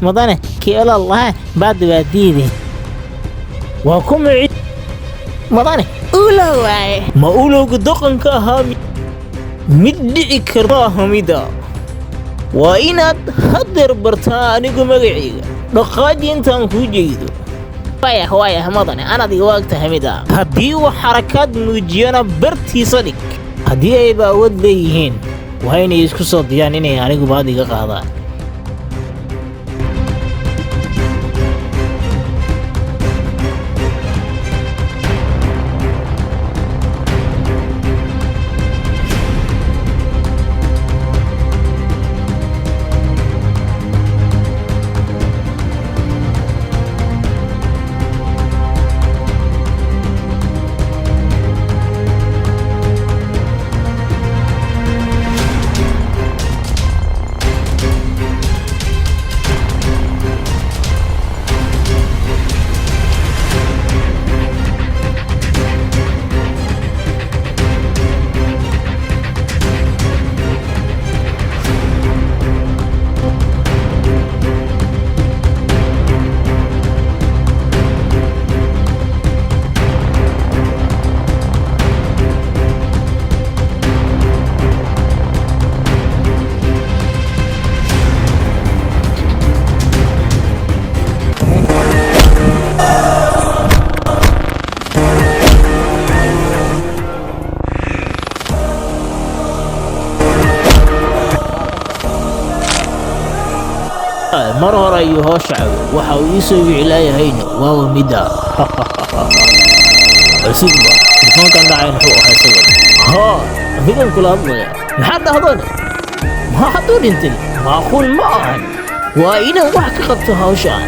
مدني كيل الله بعد وديدي وكم عيد مدني أولو واي ما أولو قدقن كهامي مدعي كراه ميدا وإناد هدر برتاني قمقعيga dhaqaadi intaan ku jeedo waaya madane anadi waqta hamida hadii uu xarakaad muujiyana bartiisa dhig hadii ay baawad leeyihiin waa inay isku soo diyaan inay anigu baadiga qaadaan mar hore ayuu hooshaco waxa uu ii soo wicilaayahayn waa mida asugba telefoonkan dhacay wuxuu ahaa isaga adigan kula hadlaya maxaad dhahdeen ma hadduu dhintay macquul ma ahan waa inaan wax ka qabto hawshaan